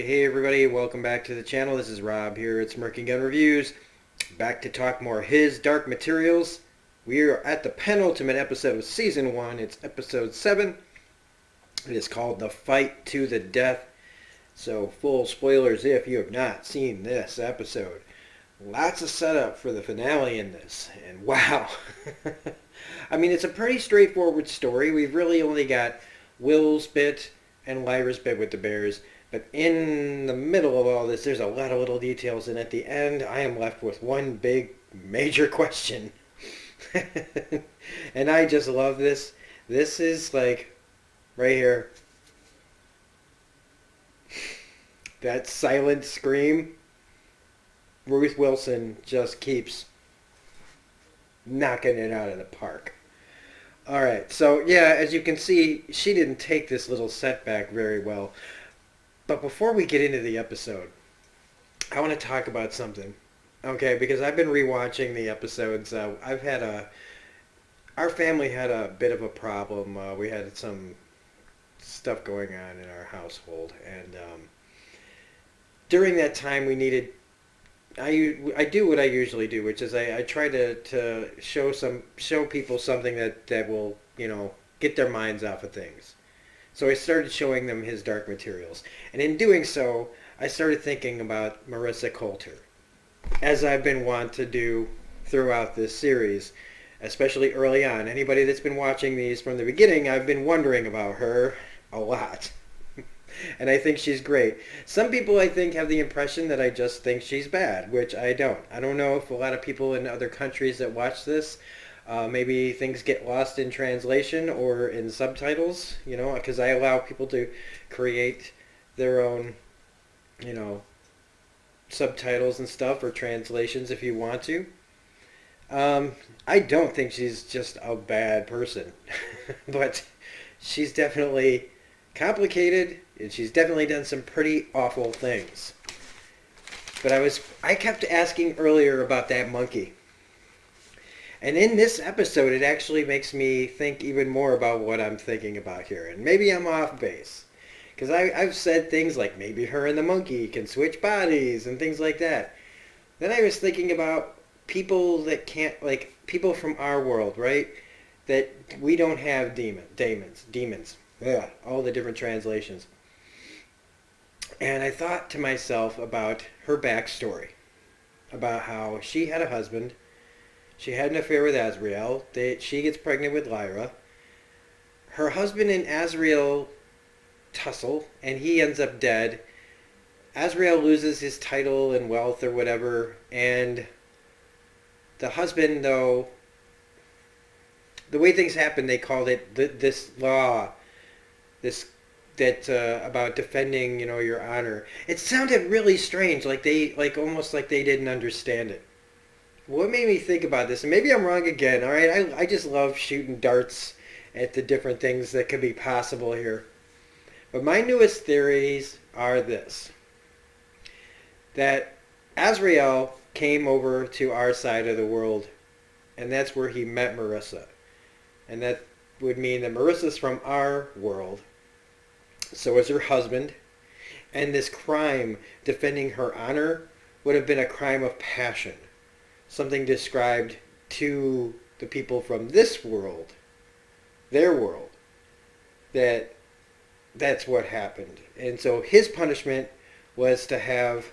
Hey everybody, welcome back to the channel. This is Rob here at Smirking Gun Reviews. Back to talk more His Dark Materials. We are at the penultimate episode of Season 1. It's episode 7. It is called The Fight to the Death. So full spoilers if you have not seen this episode. Lots of setup for the finale in this. And wow. I mean, it's a pretty straightforward story. We've really only got Will's bit and Lyra's bit with the bears. But in the middle of all this, there's a lot of little details, and at the end, I am left with one big, major question. And I just love this. This is like, right here, that silent scream. Ruth Wilson just keeps knocking it out of the park. Alright, so yeah, as you can see, she didn't take this little setback very well. But before we get into the episode, I want to talk about something, okay? Because I've been rewatching the episodes. Our family had a bit of a problem. We had some stuff going on in our household, and during that time, we needed. I do what I usually do, which is I try to show people something that will get their minds off of things. So I started showing them His Dark Materials. And in doing so, I started thinking about Marisa Coulter, as I've been wont to do throughout this series, especially early on. Anybody that's been watching these from the beginning, I've been wondering about her a lot. And I think she's great. Some people, I think, have the impression that I just think she's bad, which I don't. I don't know if a lot of people in other countries that watch this, maybe things get lost in translation or in subtitles, because I allow people to create their own, subtitles and stuff or translations if you want to. I don't think she's just a bad person, but she's definitely complicated, and she's definitely done some pretty awful things. But I kept asking earlier about that monkey. And in this episode, it actually makes me think even more about what I'm thinking about here. And maybe I'm off base. Because I've said things like maybe her and the monkey can switch bodies and things like that. Then I was thinking about people that can't, like people from our world, right? That we don't have demons. Yeah, all the different translations. And I thought to myself about her backstory. About how she had a husband. She had an affair with Azrael. She gets pregnant with Lyra. Her husband and Azrael tussle, and he ends up dead. Azrael loses his title and wealth or whatever, and the husband, though, the way things happen, they called it this law, about defending, your honor. It sounded really strange, almost like they didn't understand it. What made me think about this, and maybe I'm wrong again, all right? I just love shooting darts at the different things that could be possible here. But my newest theories are this. That Azrael came over to our side of the world, and that's where he met Marisa. And that would mean that Marissa's from our world. So is her husband. And this crime, defending her honor, would have been a crime of passion. Something described to the people from this world, their world, that's what happened. And so his punishment was to have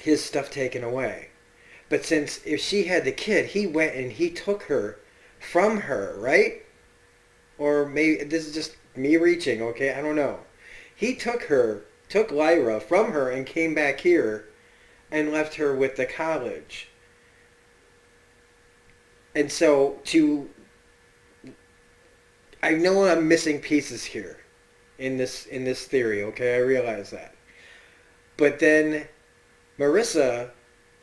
his stuff taken away. But since if she had the kid, he went and he took her from her, right? Or maybe this is just me reaching, okay? I don't know. He took Lyra from her and came back here and left her with the college. And so I know I'm missing pieces here in this theory, okay? I realize that. But then Marisa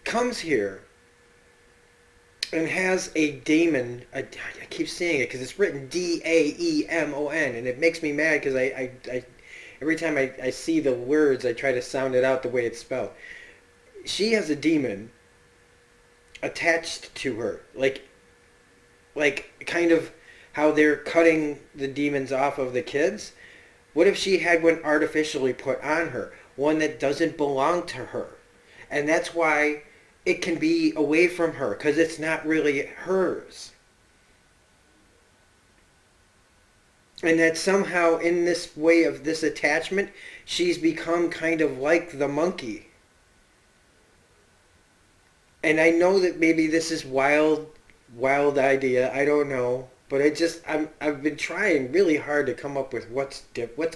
comes here and has a daemon. I keep saying it because it's written Daemon, and it makes me mad because I every time I see the words, I try to sound it out the way it's spelled. She has a demon attached to her, like kind of how they're cutting the demons off of the kids. What if she had one artificially put on her, one that doesn't belong to her? And that's why it can be away from her, because it's not really hers. And that somehow in this way of this attachment, she's become kind of like the monkey. And I know that maybe this is wild idea. I don't know, but I've been trying really hard to come up with what's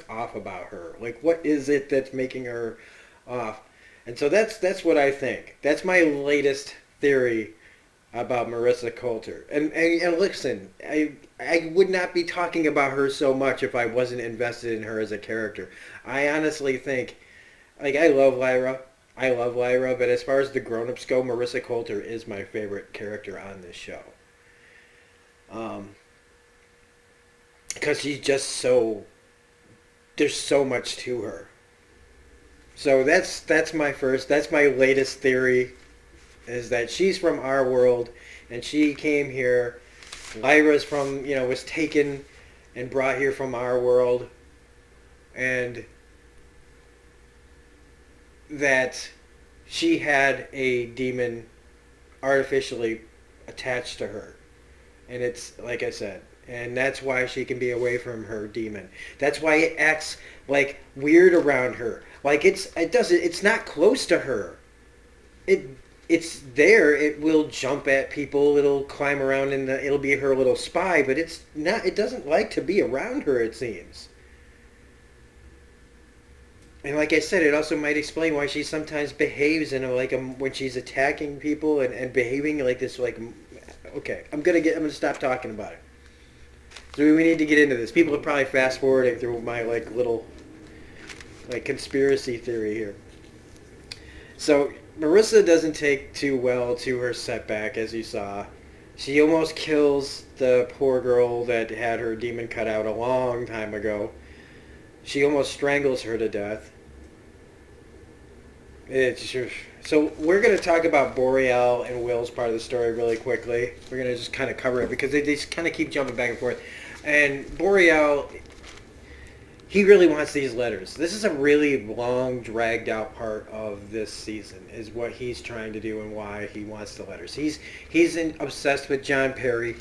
off about her. Like, what is it that's making her off? And so that's what I think. That's my latest theory about Marisa Coulter. And listen, I would not be talking about her so much if I wasn't invested in her as a character. I honestly think, like, I love Lyra. I love Lyra, but as far as the grown-ups go, Marisa Coulter is my favorite character on this show. Because she's just so, there's so much to her. So that's my latest theory, is that she's from our world, and she came here. Lyra's from, was taken and brought here from our world, and that she had a demon artificially attached to her. And it's, like I said, and that's why she can be away from her demon. That's why it acts like weird around her. Like it's not close to her. It's there. It will jump at people. It'll climb around it'll be her little spy, but it doesn't like to be around her, it seems. And like I said, it also might explain why she sometimes behaves when she's attacking people and behaving like this, like, okay, I'm gonna stop talking about it. So we need to get into this. People are probably fast forwarding through my little conspiracy theory here. So Marisa doesn't take too well to her setback, as you saw. She almost kills the poor girl that had her demon cut out a long time ago. She almost strangles her to death. So we're going to talk about Boreal and Will's part of the story really quickly. We're going to just kind of cover it because they just kind of keep jumping back and forth. And Boreal, he really wants these letters. This is a really long, dragged out part of this season, is what he's trying to do and why he wants the letters. He's obsessed with John Perry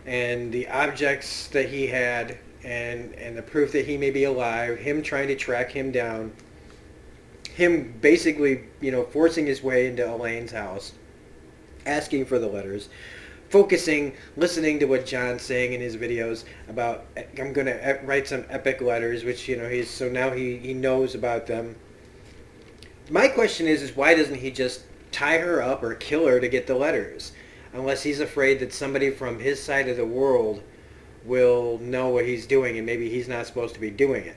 and the objects that he had and the proof that he may be alive, him trying to track him down, him basically, forcing his way into Elaine's house, asking for the letters, listening to what John's saying in his videos about, I'm going to write some epic letters, which, now he knows about them. My question is why doesn't he just tie her up or kill her to get the letters? Unless he's afraid that somebody from his side of the world will know what he's doing and maybe he's not supposed to be doing it.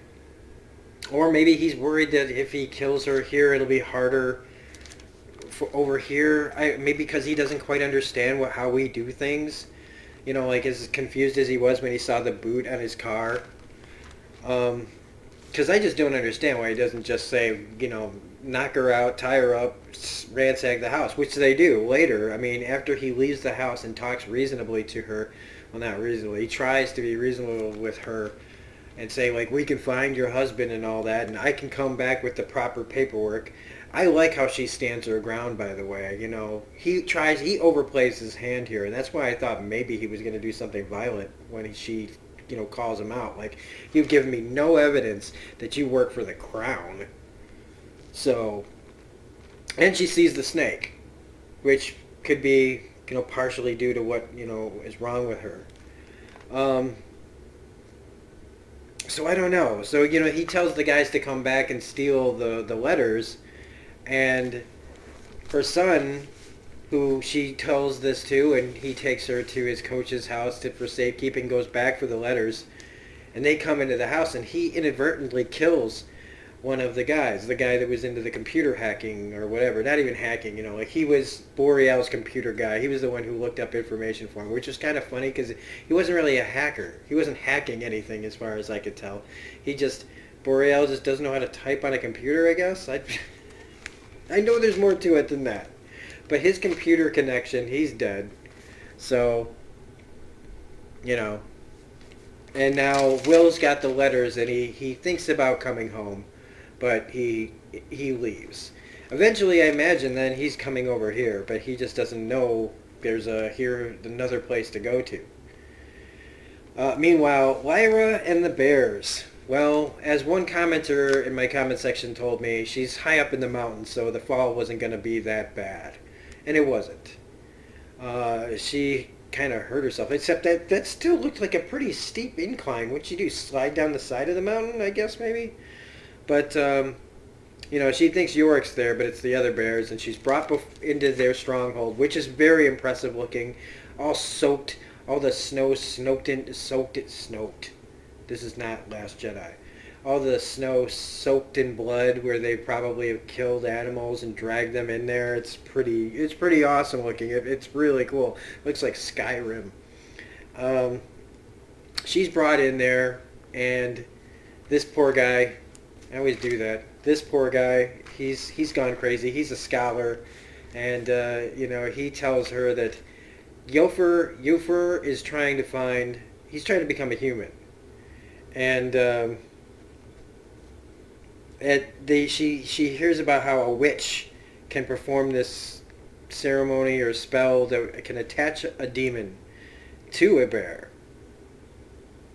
Or maybe he's worried that if he kills her here, it'll be harder over here. Maybe because he doesn't quite understand how we do things. As confused as he was when he saw the boot on his car. Because I just don't understand why he doesn't just say, knock her out, tie her up, ransack the house, which they do later. I mean, after he leaves the house and talks reasonably to her, well, not reasonably, he tries to be reasonable with her and say, we can find your husband and all that, and I can come back with the proper paperwork. I like how she stands her ground, by the way. He overplays his hand here, and that's why I thought maybe he was going to do something violent when she calls him out. You've given me no evidence that you work for the crown. So, and she sees the snake, which could be, partially due to what, is wrong with her. So I don't know. So, he tells the guys to come back and steal the letters, and her son, who she tells this to, and he takes her to his coach's house for safekeeping, goes back for the letters, and they come into the house, and he inadvertently kills one of the guys, the guy that was into the computer hacking or whatever. Not even hacking, he was Boreal's computer guy. He was the one who looked up information for him, which was kind of funny because he wasn't really a hacker. He wasn't hacking anything as far as I could tell. Boreal just doesn't know how to type on a computer, I guess. I know there's more to it than that. But his computer connection, he's dead. So, And now Will's got the letters, and he thinks about coming home, but he leaves. Eventually, I imagine then he's coming over here, but he just doesn't know there's another place to go to. Meanwhile, Lyra and the bears. Well, as one commenter in my comment section told me, she's high up in the mountains, so the fall wasn't going to be that bad. And it wasn't. She kind of hurt herself, except that still looked like a pretty steep incline. What'd she do, slide down the side of the mountain, I guess, maybe? But, she thinks Yorik's there, but it's the other bears, and she's brought into their stronghold, which is very impressive looking, all soaked, all the snow soaked. This is not Last Jedi. All the snow soaked in blood, where they probably have killed animals and dragged them in there. It's pretty awesome looking. It's really cool. Looks like Skyrim. She's brought in there, and this poor guy, I always do that. This poor guy, he's gone crazy. He's a scholar, and he tells her that Yofer is trying to he's trying to become a human, and she hears about how a witch can perform this ceremony or spell that can attach a demon to a bear.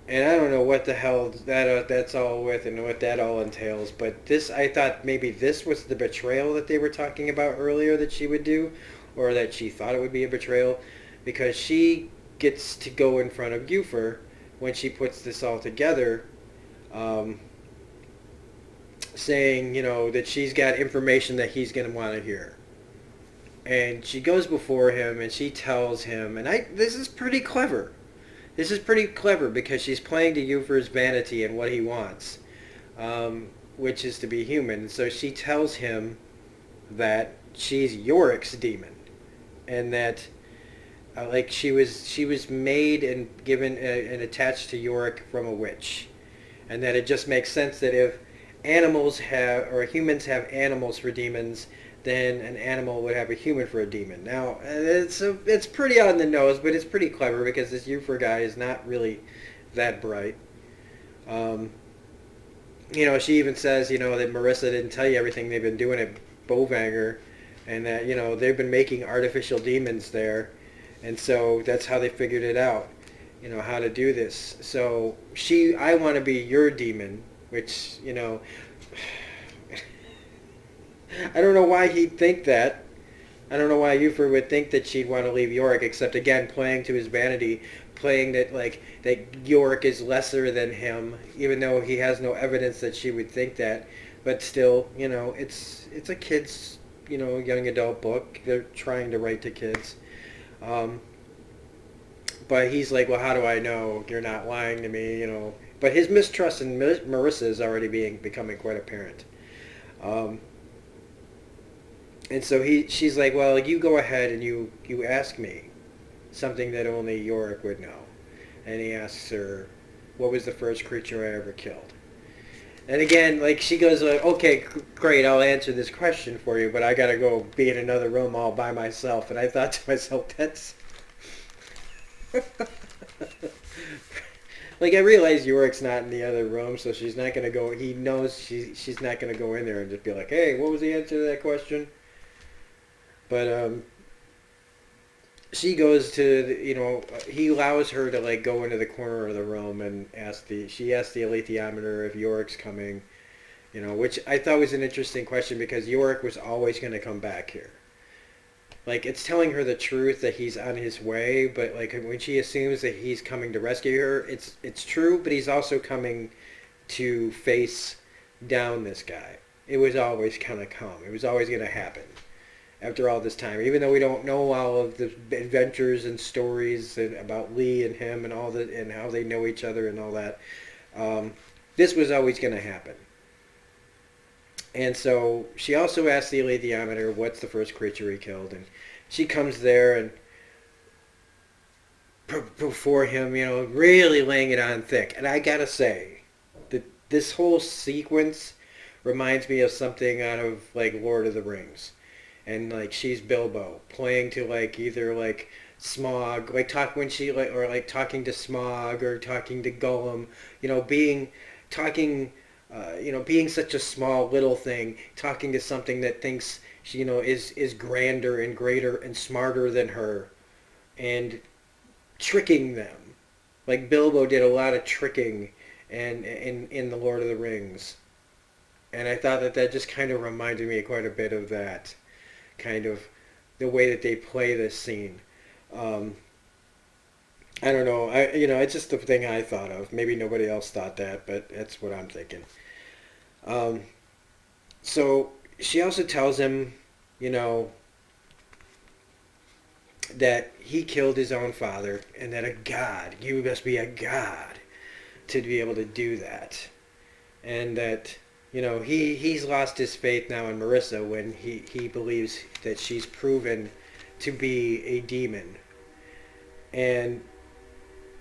And I don't know what the hell that's all with and what that all entails, but I thought maybe this was the betrayal that they were talking about earlier that she would do, or that she thought it would be a betrayal, because she gets to go in front of Yufer when she puts this all together, saying, that she's got information that he's going to want to hear. And she goes before him and she tells him, and this is pretty clever. This is pretty clever because she's playing to Yufer's vanity and what he wants, which is to be human. So she tells him that she's Yorik's demon, and that she was made and given and attached to Iorik from a witch, and that it just makes sense that if humans have animals for demons, then an animal would have a human for a demon. Now, it's pretty on the nose, but it's pretty clever because this Yufer guy is not really that bright. She even says, that Marisa didn't tell you everything they've been doing at Bowvanger, and that, they've been making artificial demons there, and so that's how they figured it out, how to do this. So I want to be your demon, which, I don't know why he'd think that. I don't know why Yufer would think that she'd want to leave Iorik, except again playing to his vanity, playing that Iorik is lesser than him, even though he has no evidence that she would think that. But still, it's a kid's, young adult book. They're trying to write to kids. But he's like, well, how do I know you're not lying to me, But his mistrust in Marisa is already becoming quite apparent. And so she's like, well, you go ahead and you ask me something that only Iorik would know. And he asks her, what was the first creature I ever killed? And again, she goes, okay, great, I'll answer this question for you, but I got to go be in another room all by myself. And I thought to myself, that's... I realize Yorik's not in the other room, so she's not going to go... He knows she's not going to go in there and just be like, hey, what was the answer to that question? But she goes to, he allows her to go into the corner of the room and she asks the alethiometer if Yorik's coming, which I thought was an interesting question because Iorik was always going to come back here. It's telling her the truth that he's on his way, but when she assumes that he's coming to rescue her, it's true, but he's also coming to face down this guy. It was always going to come. It was always going to happen. After all this time, even though we don't know all of the adventures and stories about Lee and him and all that and how they know each other and all that, this was always going to happen. And so she also asked the alethiometer, what's the first creature he killed? And she comes there and before him, really laying it on thick. And I gotta say that this whole sequence reminds me of something out of Lord of the Rings. And she's Bilbo playing to either Smog, like talk when she like or like talking to Smog or talking to Gollum, being talking, being such a small little thing, talking to something that thinks she, is grander and greater and smarter than her, and tricking them. Like Bilbo did a lot of tricking, and in the Lord of the Rings, and I thought that that just kind of reminded me quite a bit of that kind of the way that they play this scene. Um, I don't know. It's just the thing I thought of. Maybe nobody else thought that, but that's what I'm thinking. Um, so she also tells him, you know, that he killed his own father, and that a god, you must be a god to be able to do that, and that he's lost his faith now in Marissa when he believes that she's proven to be a demon, and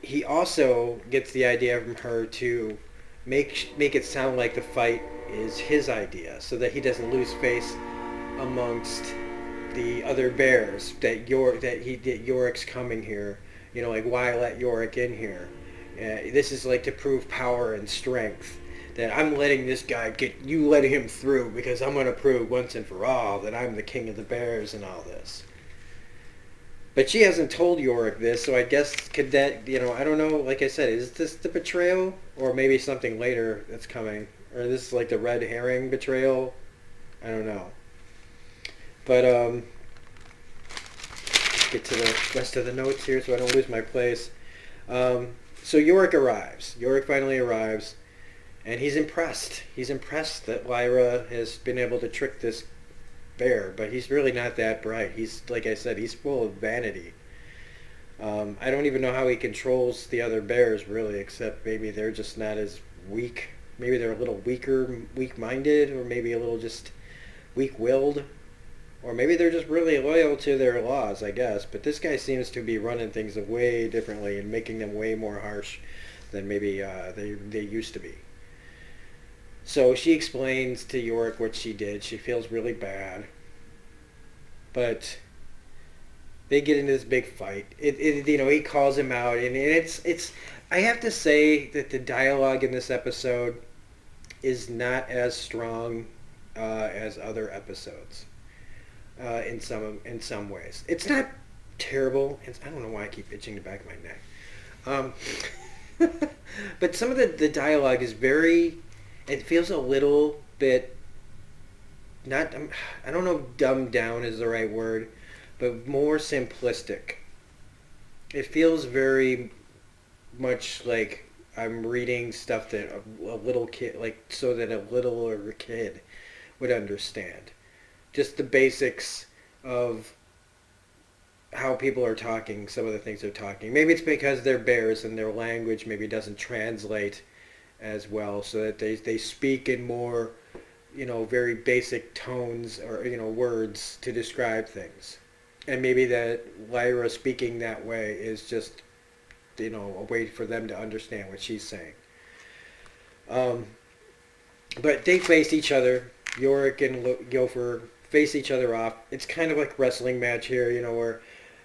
he also gets the idea from her to make it sound like the fight is his idea, so that he doesn't lose face amongst the other bears that Yorik's coming here. Like why let Iorik in here? This is like to prove power and strength. That I'm letting this guy get you let him through because I'm gonna prove once and for all that I'm the king of the bears and all this. But she hasn't told Iorik this, so I guess could that I don't know. Like I said, is this the betrayal or maybe something later that's coming, or this is like the red herring betrayal? I don't know. But get to the rest of the notes here so I don't lose my place. So Iorik arrives. Iorik finally arrives, and he's impressed. He's impressed that Lyra has been able to trick this bear, but he's really not that bright. He's, like I said, he's full of vanity. I don't even know how he controls the other bears, really, except maybe they're just not as weak. Maybe they're a little weak-minded, or maybe a little just weak-willed. Or maybe they're just really loyal to their laws, I guess. But this guy seems to be running things way differently and making them way more harsh than maybe they used to be. So she explains to Iorik what she did. She feels really bad. But they get into this big fight. He calls him out, and it's. I have to say that the dialogue in this episode is not as strong as other episodes. In some ways, it's not terrible. I don't know why I keep itching the back of my neck. But some of the dialogue is very. It feels a little bit not. I don't know if dumbed down is the right word, but more simplistic. It feels very much like I'm reading stuff that a little kid, like so that a littler kid would understand. Just the basics of how people are talking, some of the things they're talking. Maybe it's because they're bears and their language maybe doesn't translate as well, so that they speak in more, very basic tones or, words to describe things. And maybe that Lyra speaking that way is just, a way for them to understand what she's saying. Um, but they face each other. Iorik and Gopher face each other off. It's kind of like a wrestling match here, where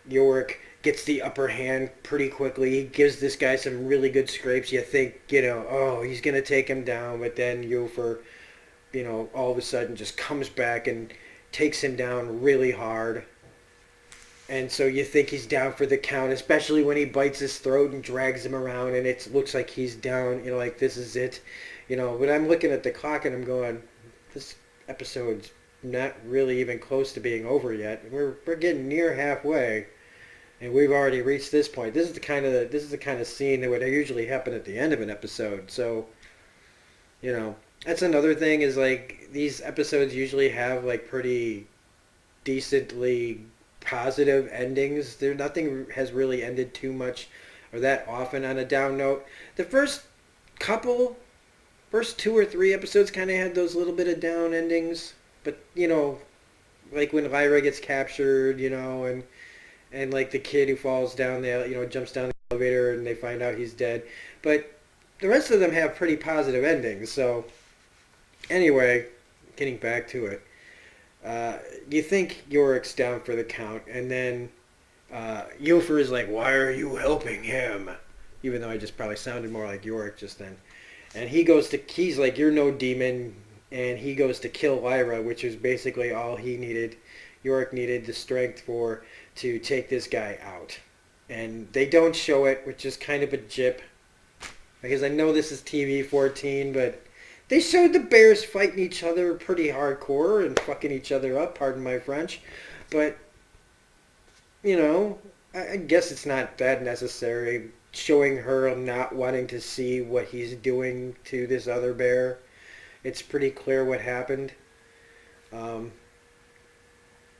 Iorik gets the upper hand pretty quickly. He gives this guy some really good scrapes. You think, oh, he's going to take him down, but then Gopher, all of a sudden just comes back and takes him down really hard. And so you think he's down for the count, especially when he bites his throat and drags him around, and it looks like he's down, like this is it. But I'm looking at the clock and I'm going, this episode's not really even close to being over yet. We're getting near halfway, and we've already reached this point. This is the kind of scene that would usually happen at the end of an episode. So, that's another thing is like these episodes usually have like pretty decently positive endings. Nothing has really ended too much or that often on a down note. The first two or three episodes kind of had those little bit of down endings, but like when Lyra gets captured, and like the kid who falls down the, jumps down the elevator and they find out he's dead. But the rest of them have pretty positive endings. So anyway, getting back to it, you think Iorik's down for the count, and then Iofer is like, why are you helping him? Even though I just probably sounded more like Iorik just then. And he's like, you're no demon. And he goes to kill Lyra, which is basically all he needed. Iorik needed the strength to take this guy out. And they don't show it, which is kind of a jip. Because I know this is TV 14, but they showed the bears fighting each other pretty hardcore and fucking each other up, pardon my French. But, you know, I guess it's not that necessary. Showing her not wanting to see what he's doing to this other bear. It's pretty clear what happened. Um,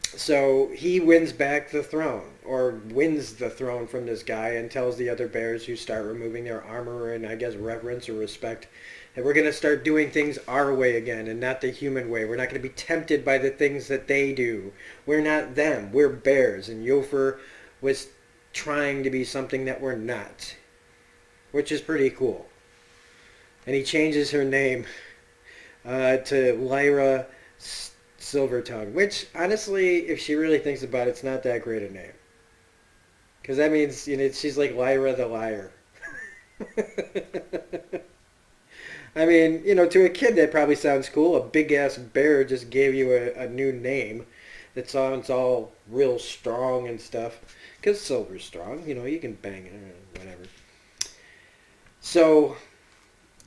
so he wins back the throne, or wins the throne from this guy, and tells the other bears who start removing their armor and I guess reverence or respect that we're going to start doing things our way again and not the human way. We're not going to be tempted by the things that they do. We're not them. We're bears. And Iofer was trying to be something that we're not, which is pretty cool. And he changes her name to Lyra Silvertongue, which honestly, if she really thinks about it, it's not that great a name. Because that means, you know, she's like Lyra the liar. I mean, you know, to a kid that probably sounds cool. A big ass bear just gave you a new name that sounds all real strong and stuff. Because silver's strong, you know, you can bang it, whatever. So,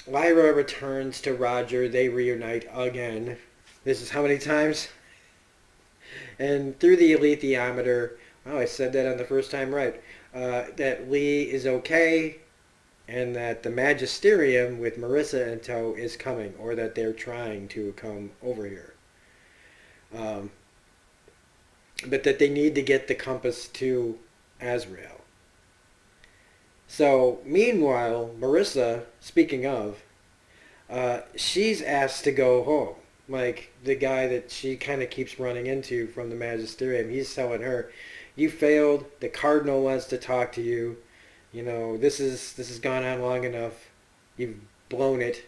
Lyra returns to Roger. They reunite again. This is how many times? And through the alethiometer, oh, I said that on the first time right, that Lee is okay and that the magisterium with Marisa in tow is coming, or that they're trying to come over here. Um, but that they need to get the compass to Azrael. So, meanwhile, Marisa, speaking of, she's asked to go home. Like, the guy that she kind of keeps running into from the magisterium, he's telling her, you failed, the cardinal wants to talk to you, you know, this has gone on long enough, you've blown it.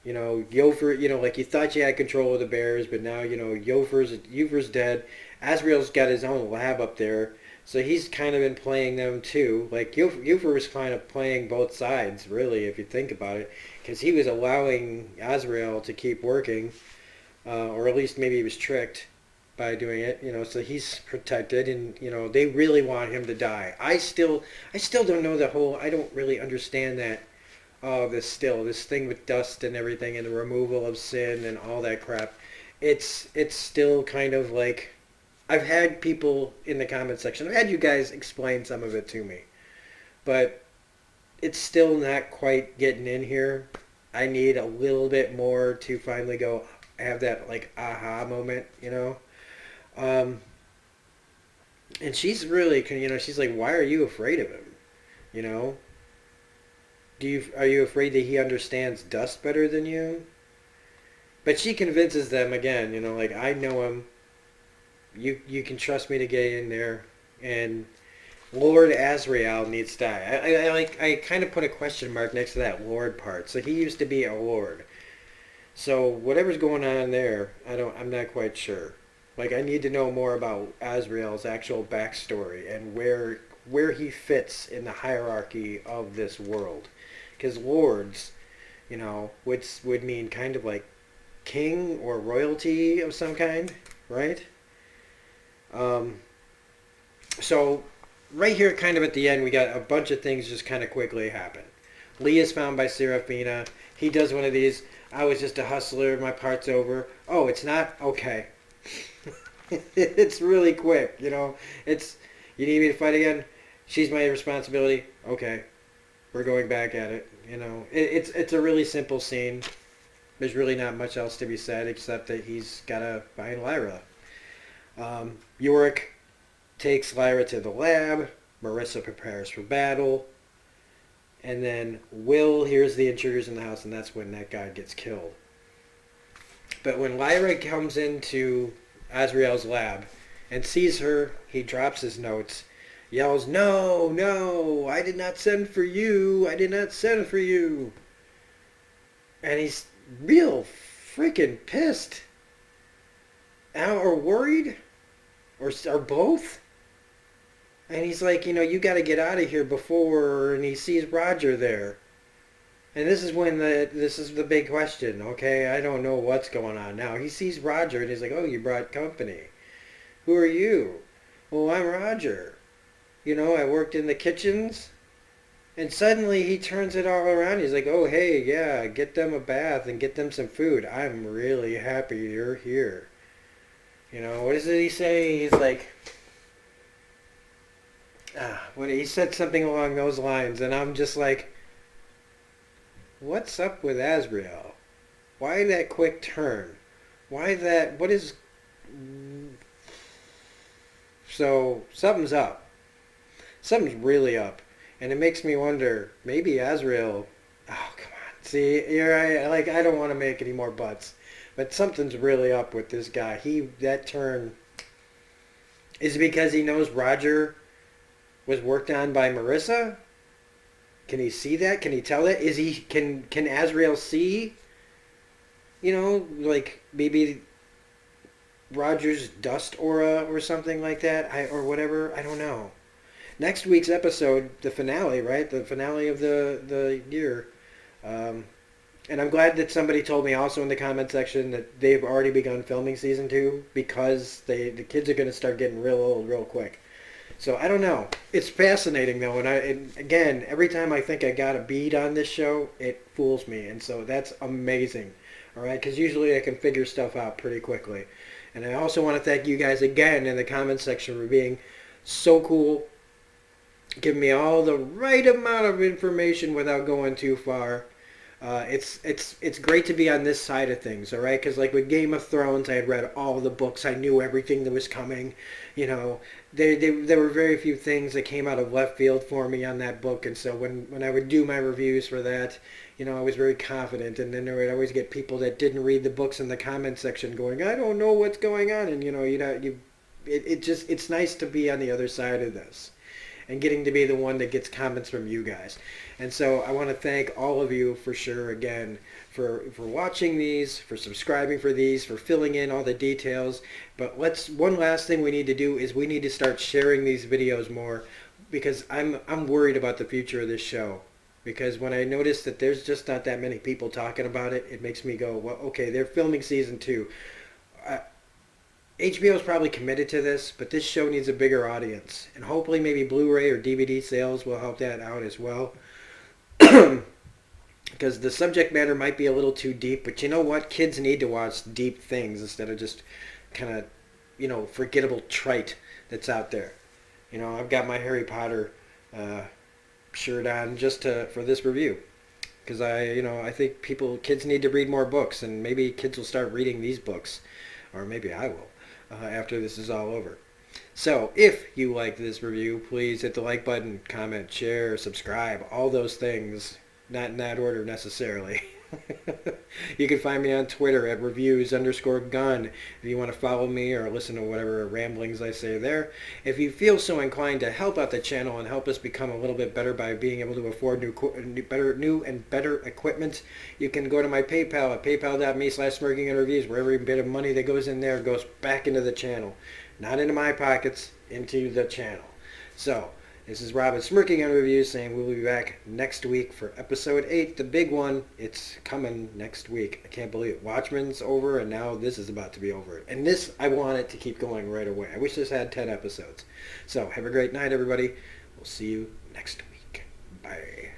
You know, Yofer, you know, like you thought you had control of the bears, but now, you know, Yofer's dead. Azrael's got his own lab up there, so he's kind of been playing them too. Like Yofer was kind of playing both sides, really, if you think about it, because he was allowing Azrael to keep working, or at least maybe he was tricked by doing it. You know, so he's protected, and you know they really want him to die. I still don't know the whole. I don't really understand that. Oh, this thing with dust and everything and the removal of sin and all that crap. It's still kind of like I've had people in the comment section. I've had you guys explain some of it to me, but it's still not quite getting in here. I need a little bit more to finally go have that like aha moment, you know. Um, and she's really, you know, she's like, why are you afraid of him? You know, are you afraid that he understands dust better than you? But she convinces them again, you know, like I know him. You can trust me to get in there, and Lord Azrael needs to die. I kind of put a question mark next to that Lord part. So he used to be a Lord. So whatever's going on there, I'm not quite sure. Like I need to know more about Azrael's actual backstory and where he fits in the hierarchy of this world. Because lords, you know, would mean kind of like king or royalty of some kind, right? Um, so right here, kind of at the end, we got a bunch of things just kind of quickly happen. Lee is found by Serafina. He does one of these. I was just a hustler. My part's over. Oh, it's not? Okay. It's really quick, you know. You need me to fight again? She's my responsibility. Okay. We're going back at it. You know, it's a really simple scene. There's really not much else to be said except that he's got to find Lyra. Iorik takes Lyra to the lab. Marisa prepares for battle. And then Will hears the intruders in the house, and that's when that guy gets killed. But when Lyra comes into Azrael's lab and sees her, he drops his notes, yells, no, no, I did not send for you. I did not send for you. And he's real freaking pissed. Or worried. Or both. And he's like, you got to get out of here before, and he sees Roger there. And this is the big question, okay? I don't know what's going on now. He sees Roger and he's like, "Oh, you brought company. Who are you?" "Well, I'm Roger. I worked in the kitchens." And suddenly he turns it all around. He's like, "Oh, hey, yeah, get them a bath and get them some food. I'm really happy you're here." What does he say? He's like, what he said something along those lines, and I'm just like, what's up with Azrael? Why that quick turn? Why that? What is? So something's up. Something's really up, and it makes me wonder. Maybe Azrael. Oh, come on. See, you're right. Like, I don't want to make any more buts, but something's really up with this guy. That turn. Is it because he knows Roger was worked on by Marisa? Can he see that? Can he tell that? Can Azrael see? Like maybe Roger's dust aura or something like that, or whatever. I don't know. Next week's episode, the finale, right? The finale of the year. Um, and I'm glad that somebody told me also in the comment section that they've already begun filming season 2 because the kids are going to start getting real old real quick. So I don't know. It's fascinating though, and again, every time I think I got a bead on this show, it fools me, and so that's amazing. All right, because usually I can figure stuff out pretty quickly. And I also want to thank you guys again in the comment section for being so cool, giving me all the right amount of information without going too far. It's great to be on this side of things, all right? Because like with Game of Thrones, I had read all the books. I knew everything that was coming. There were very few things that came out of left field for me on that book. And so when I would do my reviews for that, I was very confident. And then there would always get people that didn't read the books in the comment section going, "I don't know what's going on." And, it's nice to be on the other side of this and getting to be the one that gets comments from you guys. And so I want to thank all of you for sure again for watching these, for subscribing for these, for filling in all the details. But one last thing we need to do is we need to start sharing these videos more because I'm worried about the future of this show. Because when I notice that there's just not that many people talking about it, it makes me go, well, okay, they're filming season 2. HBO is probably committed to this, but this show needs a bigger audience. And hopefully maybe Blu-ray or DVD sales will help that out as well. Because the subject matter might be a little too deep, but you know what? Kids need to watch deep things instead of just kind of, forgettable trite that's out there. I've got my Harry Potter shirt on just for this review. Because I think kids need to read more books, and maybe kids will start reading these books. Or maybe I will. After this is all over. So if you like this review, please hit the like button, comment, share, subscribe, all those things. Not in that order necessarily. You can find me on Twitter at reviews_gun if you want to follow me or listen to whatever ramblings I say there. If you feel so inclined to help out the channel and help us become a little bit better by being able to afford new and better equipment, you can go to my PayPal at paypal.me/smirkingreviews, where every bit of money that goes in there goes back into the channel. Not into my pockets, into the channel. So, this is Robin Smirking on Reviews saying we'll be back next week for episode 8, the big one. It's coming next week. I can't believe it. Watchmen's over, and now this is about to be over. And this, I want it to keep going right away. I wish this had 10 episodes. So, have a great night, everybody. We'll see you next week. Bye.